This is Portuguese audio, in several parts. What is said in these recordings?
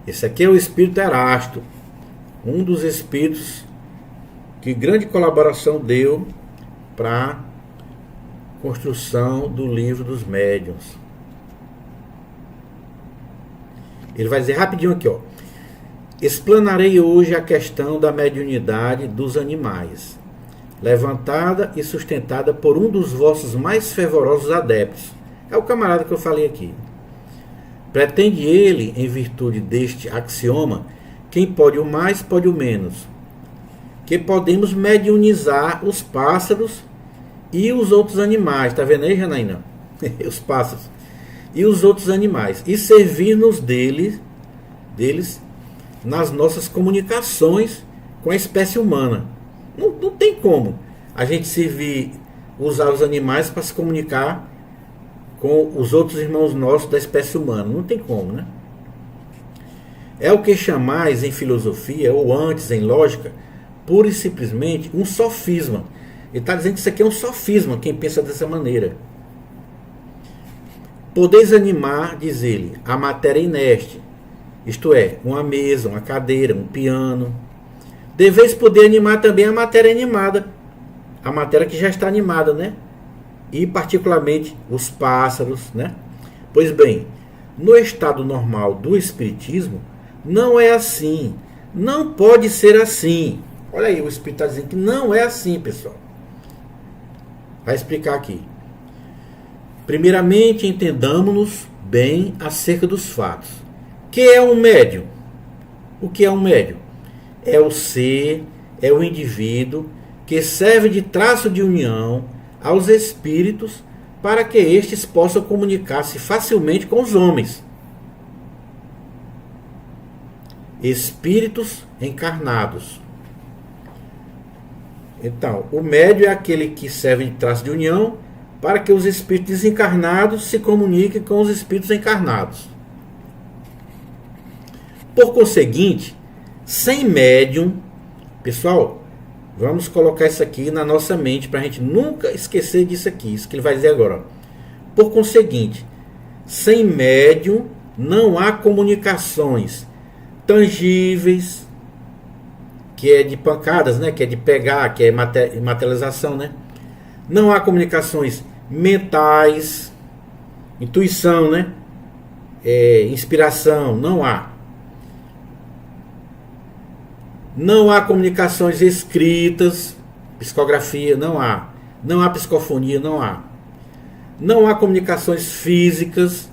Esse aqui é o espírito Erasto, um dos espíritos que grande colaboração deu para a construção do livro dos médiuns. Ele vai dizer rapidinho aqui, ó. Explanarei hoje a questão da mediunidade dos animais, levantada e sustentada por um dos vossos mais fervorosos adeptos. É o camarada que eu falei aqui. Pretende ele, em virtude deste axioma, quem pode o mais, pode o menos, que podemos mediunizar os pássaros e os outros animais. Tá vendo aí, Janaína? Os pássaros e os outros animais, e servir-nos deles nas nossas comunicações com a espécie humana. Não tem como a gente usar os animais para se comunicar com os outros irmãos nossos da espécie humana. Não tem como, né? É o que chamais em filosofia, ou antes em lógica, pura e simplesmente um sofisma. Ele está dizendo que isso aqui é um sofisma, quem pensa dessa maneira. Podeis animar, diz ele, a matéria inerte, isto é, uma mesa, uma cadeira, um piano. Deveis poder animar também a matéria animada, a matéria que já está animada, né? E particularmente os pássaros, né? Pois bem, no estado normal do espiritismo, não é assim, não pode ser assim. Olha aí, o espírito está dizendo que não é assim, pessoal. Vai explicar aqui. Primeiramente, entendamos-nos bem acerca dos fatos. O que é um médium? O que é um médium? É o ser, é o indivíduo que serve de traço de união aos espíritos para que estes possam comunicar-se facilmente com os homens. Espíritos encarnados. Então, o médium é aquele que serve de traço de união para que os espíritos desencarnados se comuniquem com os espíritos encarnados. Por conseguinte, sem médium, pessoal, vamos colocar isso aqui na nossa mente para a gente nunca esquecer disso aqui, isso que ele vai dizer agora. Por conseguinte, sem médium não há comunicações tangíveis, que é de pancadas, né? Que é de pegar, que é materialização, né? Não há comunicações mentais, intuição, né? Inspiração, não há. Não há comunicações escritas, psicografia, não há. Não há psicofonia, não há. Não há comunicações físicas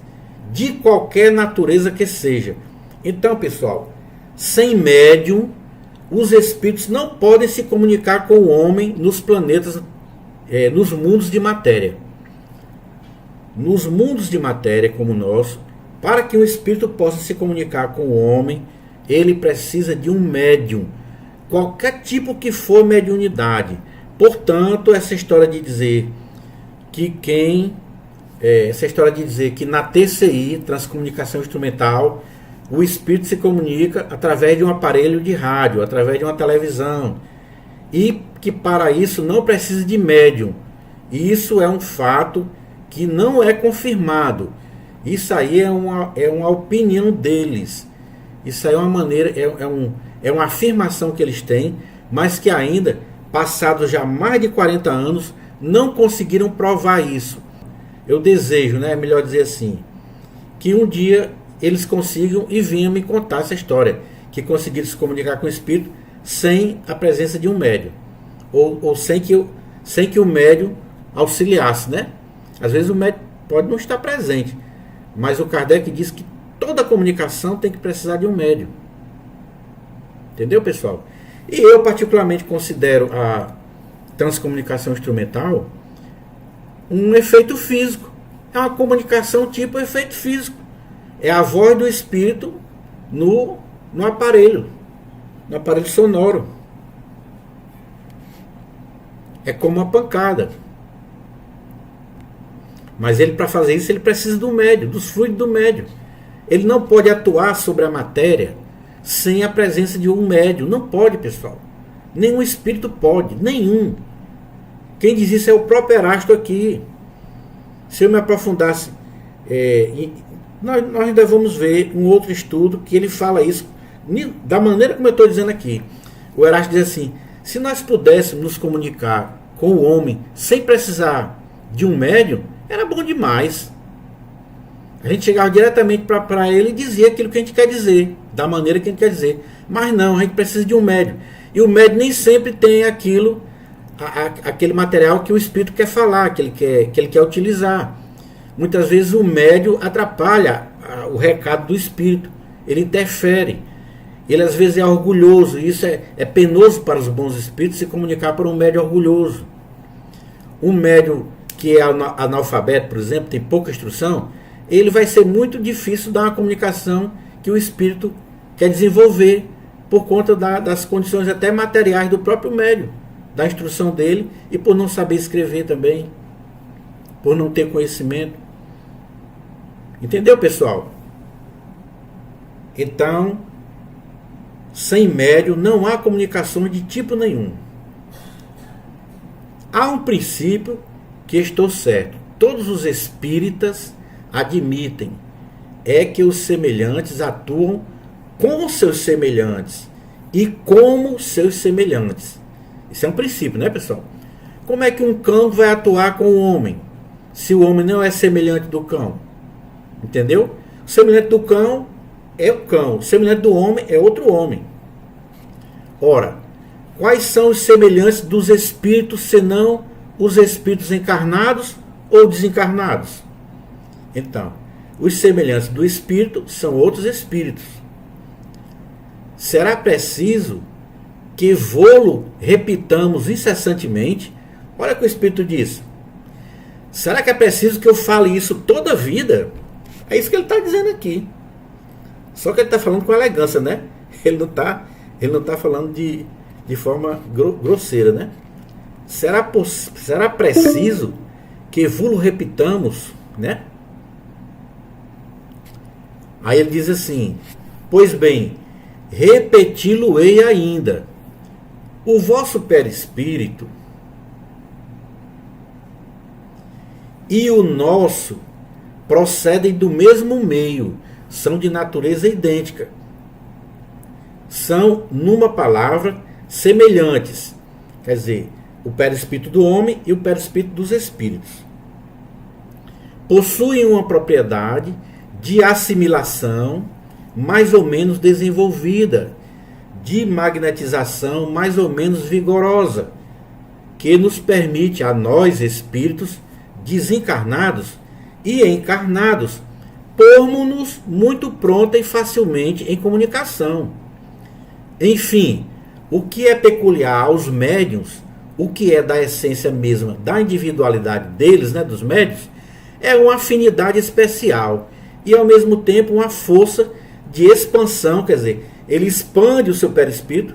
de qualquer natureza que seja. Então, pessoal, sem médium, os espíritos não podem se comunicar com o homem nos planetas, nos mundos de matéria. Nos mundos de matéria como o nosso, para que um espírito possa se comunicar com o homem, ele precisa de um médium, qualquer tipo que for mediunidade. Portanto, essa história de dizer que na TCI, transcomunicação instrumental, o espírito se comunica através de um aparelho de rádio, através de uma televisão, e que para isso não precisa de médium. Isso é um fato que não é confirmado. Isso aí é uma opinião deles. Isso aí é uma maneira, é uma afirmação que eles têm, mas que ainda, passados já mais de 40 anos, não conseguiram provar isso. Eu desejo, né, é melhor dizer assim, que um dia eles consigam e venham me contar essa história, que conseguiram se comunicar com o espírito sem a presença de um médium, ou sem que o médium auxiliasse, né? Às vezes o médium pode não estar presente, mas o Kardec diz que toda comunicação tem que precisar de um médium. Entendeu, pessoal? E eu particularmente considero a transcomunicação instrumental um efeito físico. É uma comunicação tipo efeito físico. É a voz do espírito no aparelho sonoro. É como uma pancada. Mas ele, para fazer isso, ele precisa do médium, dos fluidos do médium. Ele não pode atuar sobre a matéria sem a presença de um médium. Não pode, pessoal. Nenhum espírito pode, nenhum. Quem diz isso é o próprio Erasto aqui. Se eu me aprofundasse Nós ainda vamos ver um outro estudo que ele fala isso da maneira como eu estou dizendo aqui. O Erasto diz assim: se nós pudéssemos nos comunicar com o homem sem precisar de um médium, era bom demais. A gente chegava diretamente para ele e dizia aquilo que a gente quer dizer, da maneira que a gente quer dizer. Mas não, a gente precisa de um médium. E o médium nem sempre tem aquilo, aquele material que o espírito quer falar, que ele quer utilizar. Muitas vezes o médium atrapalha o recado do espírito, ele interfere. Ele às vezes é orgulhoso, e isso é penoso para os bons espíritos se comunicar por um médium orgulhoso. Um médium que é analfabeto, por exemplo, tem pouca instrução, ele vai ser muito difícil dar uma comunicação que o espírito quer desenvolver, por conta das condições até materiais do próprio médium, da instrução dele, e por não saber escrever também, por não ter conhecimento. Entendeu, pessoal? Então, sem médium não há comunicação de tipo nenhum. Há um princípio que estou certo. Todos os espíritas admitem, é que os semelhantes atuam com seus semelhantes e como seus semelhantes. Isso é um princípio, né, pessoal? Como é que um cão vai atuar com o homem, se o homem não é semelhante do cão? Entendeu? O semelhante do cão é o cão, o semelhante do homem é outro homem. Ora, quais são os semelhantes dos espíritos, senão os espíritos encarnados ou desencarnados? Então, os semelhantes do espírito são outros espíritos. Será preciso que vô-lo repitamos incessantemente? Olha o que o espírito diz. Será que é preciso que eu fale isso toda a vida? É isso que ele está dizendo aqui. Só que ele está falando com elegância, né? Ele não está falando de forma grosseira, né? Será preciso que vô-lo repitamos, né? Aí ele diz assim: pois bem, repeti-lo-ei ainda. O vosso perispírito e o nosso procedem do mesmo meio, são de natureza idêntica. São, numa palavra, semelhantes. Quer dizer, o perispírito do homem e o perispírito dos espíritos. Possuem uma propriedade de assimilação mais ou menos desenvolvida, de magnetização mais ou menos vigorosa, que nos permite a nós, espíritos desencarnados e encarnados, pormos-nos muito pronta e facilmente em comunicação. Enfim, o que é peculiar aos médiuns, o que é da essência mesma da individualidade deles, né, dos médiuns, é uma afinidade especial e ao mesmo tempo uma força de expansão, quer dizer, ele expande o seu perispírito,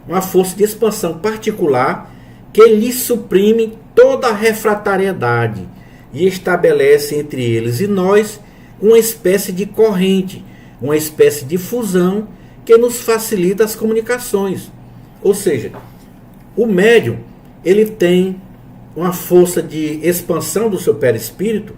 uma força de expansão particular que lhe suprime toda a refratariedade e estabelece entre eles e nós uma espécie de corrente, uma espécie de fusão que nos facilita as comunicações. Ou seja, o médium, ele tem uma força de expansão do seu perispírito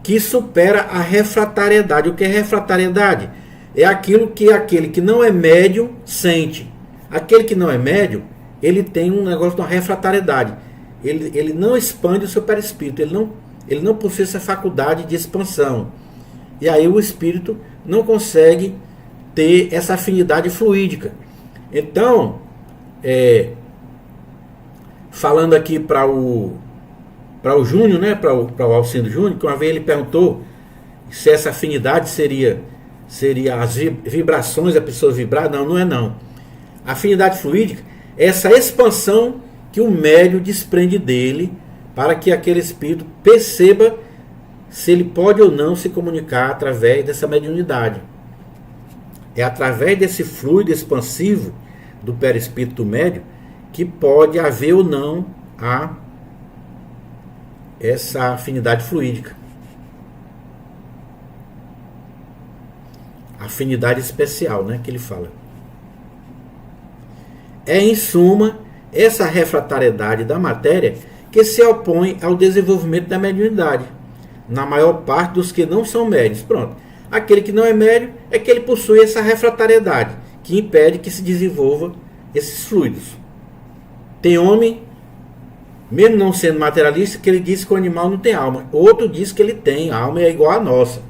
que supera a refratariedade. O que é refratariedade? É aquilo que aquele que não é médium sente. Aquele que não é médium, ele tem um negócio de uma refratariedade. Ele não expande o seu perispírito, ele não possui essa faculdade de expansão. E aí o espírito não consegue ter essa afinidade fluídica. Então, falando aqui para o Júnior, né, para o Alcindo Júnior, que uma vez ele perguntou se essa afinidade seria as vibrações, a pessoa vibrar. Não é não. A afinidade fluídica é essa expansão que o médium desprende dele para que aquele espírito perceba se ele pode ou não se comunicar através dessa mediunidade. É através desse fluido expansivo do perispírito do médium que pode haver ou não essa afinidade fluídica. Afinidade especial, né, que ele fala. É, em suma, essa refratariedade da matéria que se opõe ao desenvolvimento da mediunidade. na maior parte dos que não são médios. Pronto. Aquele que não é médio é que ele possui essa refratariedade, que impede que se desenvolva esses fluidos. Tem homem, mesmo não sendo materialista, que ele diz que o animal não tem alma. Outro diz que ele tem, a alma é igual à nossa.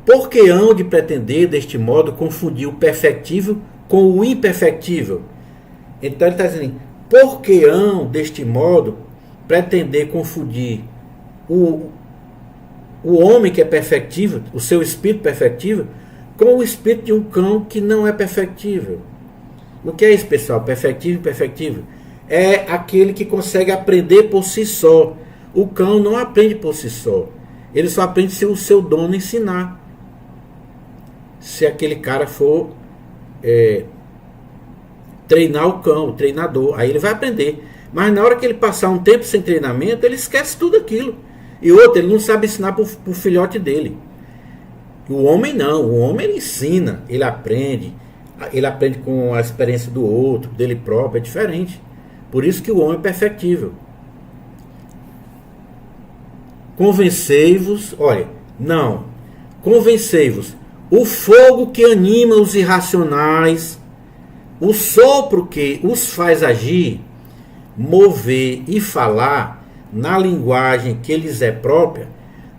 Por que hão de pretender, deste modo, confundir o perfectível com o imperfectível? Então ele está dizendo, por que hão, deste modo, pretender confundir o homem que é perfectível, o seu espírito perfectível, com o espírito de um cão que não é perfectível? O que é isso, pessoal? Perfectível e imperfectível? É aquele que consegue aprender por si só. O cão não aprende por si só. Ele só aprende se o seu dono ensinar. Se aquele cara for treinar o cão, o treinador, aí ele vai aprender. Mas na hora que ele passar um tempo sem treinamento, ele esquece tudo aquilo. E outro, ele não sabe ensinar para o filhote dele. O homem não. O homem ele ensina, ele aprende com a experiência do outro, dele próprio, é diferente. Por isso que o homem é perfectível. Convencei-vos, olha, não, convencei-vos, o fogo que anima os irracionais, o sopro que os faz agir, mover e falar na linguagem que lhes é própria,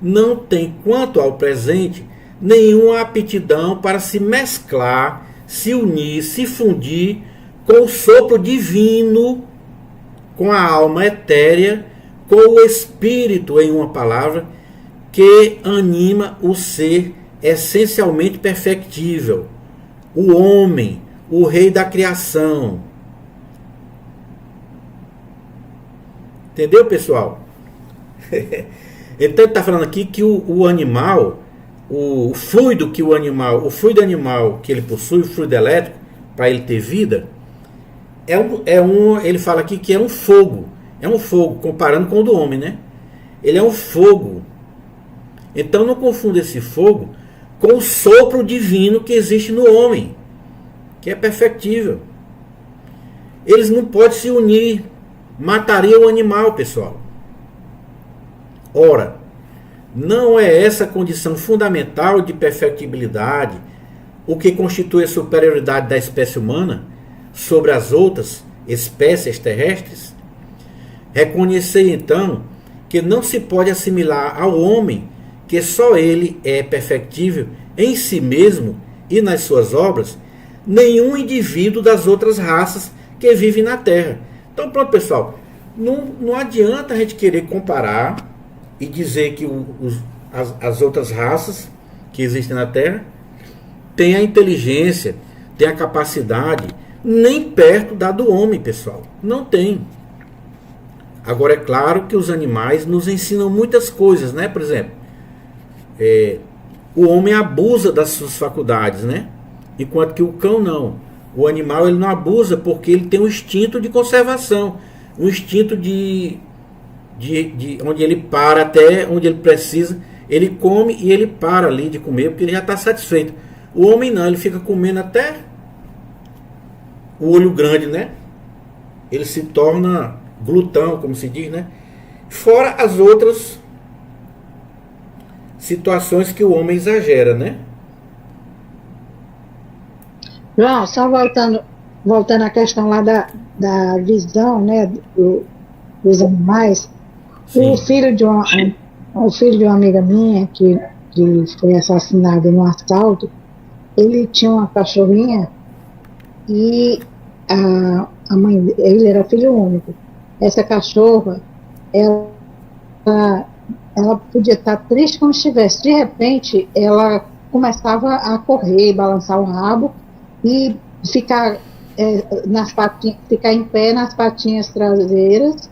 não tem, quanto ao presente, nenhuma aptidão para se mesclar, se unir, se fundir com o sopro divino, com a alma etérea, com o espírito, em uma palavra, que anima o ser essencialmente perfectível, o homem, o rei da criação. Entendeu, pessoal? Então ele está falando aqui que o animal, o fluido animal que ele possui, o fluido elétrico, para ele ter vida, ele fala aqui que é um fogo. É um fogo, comparando com o do homem, né? Ele é um fogo. Então não confunda esse fogo com o sopro divino que existe no homem, que é perfectível. Eles não podem se unir. Mataria o animal, pessoal. Ora, não é essa condição fundamental de perfectibilidade o que constitui a superioridade da espécie humana sobre as outras espécies terrestres? Reconhecer então que não se pode assimilar ao homem que só ele é perfectível em si mesmo e nas suas obras, nenhum indivíduo das outras raças que vivem na Terra. Então pronto, pessoal, não adianta a gente querer comparar e dizer que as outras raças que existem na Terra têm a inteligência, têm a capacidade nem perto da do homem, pessoal. Não tem. Agora é claro que os animais nos ensinam muitas coisas, né? Por exemplo, o homem abusa das suas faculdades, né? Enquanto que o cão não. O animal ele não abusa porque ele tem um instinto de conservação, um instinto de onde ele para até onde ele precisa, ele come e ele para ali de comer porque ele já está satisfeito. O homem não, ele fica comendo até o olho grande, né? Ele se torna glutão, como se diz, né? Fora as outras situações que o homem exagera, né? João, só voltando à questão lá da visão, né, dos animais. Sim. O filho de uma amiga minha que foi assassinado no assalto, ele tinha uma cachorrinha e a mãe, ele era filho único. Essa cachorra, ela podia estar triste como estivesse. De repente, ela começava a correr, balançar o rabo e ficar ficar em pé nas patinhas traseiras,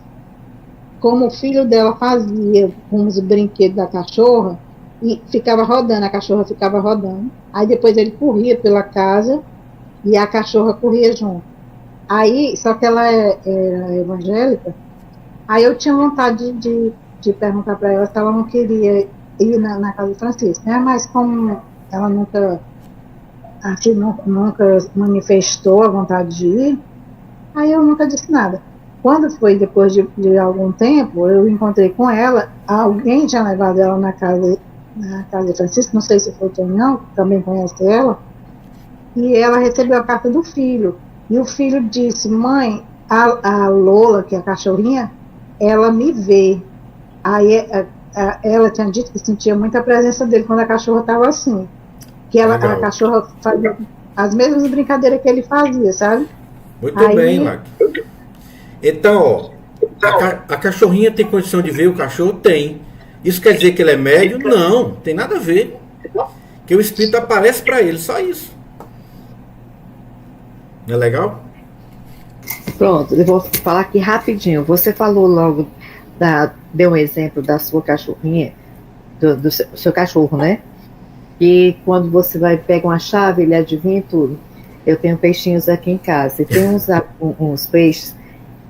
como o filho dela fazia com os brinquedos da cachorra, e ficava rodando, a cachorra ficava rodando. Aí depois ele corria pela casa e a cachorra corria junto. Aí, só que ela era evangélica, aí eu tinha vontade de perguntar para ela se ela não queria ir na casa de Francisco, né? Mas como ela nunca manifestou a vontade de ir, aí eu nunca disse nada. Quando foi depois de algum tempo, eu encontrei com ela, alguém tinha levado ela na casa de Francisco, não sei se foi o não, que também conhece ela, e ela recebeu a carta do filho. E o filho disse: mãe, a Lola, que é a cachorrinha, ela me vê. Aí ela tinha dito que sentia muita presença dele quando a cachorra estava assim. Que a cachorra fazia as mesmas brincadeiras que ele fazia, sabe? Muito bem, Lac. Então, ó, a cachorrinha tem condição de ver o cachorro? Tem. Isso quer dizer que ele é médium? Não, tem nada a ver. Que o espírito aparece para ele, só isso. Não é legal? Pronto, eu vou falar aqui rapidinho. Você falou logo, deu um exemplo da sua cachorrinha, do seu cachorro, né? E quando você pega uma chave, ele adivinha tudo. Eu tenho peixinhos aqui em casa. E tem uns peixes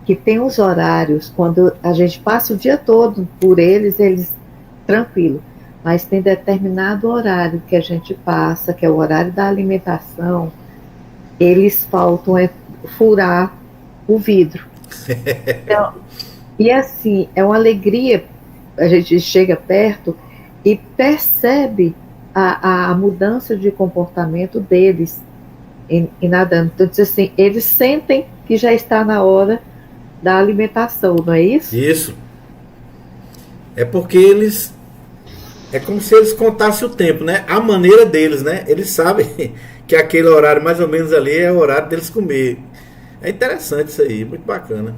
que tem os horários, quando a gente passa o dia todo por eles tranquilo. Mas tem determinado horário que a gente passa, que é o horário da alimentação, eles faltam furar o vidro. Então, e assim, é uma alegria, a gente chega perto e percebe a mudança de comportamento deles e nadando. Então, diz assim, eles sentem que já está na hora da alimentação, não é isso? Isso. É porque eles... É como se eles contassem o tempo, né? A maneira deles, né? Eles sabem que aquele horário mais ou menos ali é o horário deles comer. É interessante isso aí, muito bacana.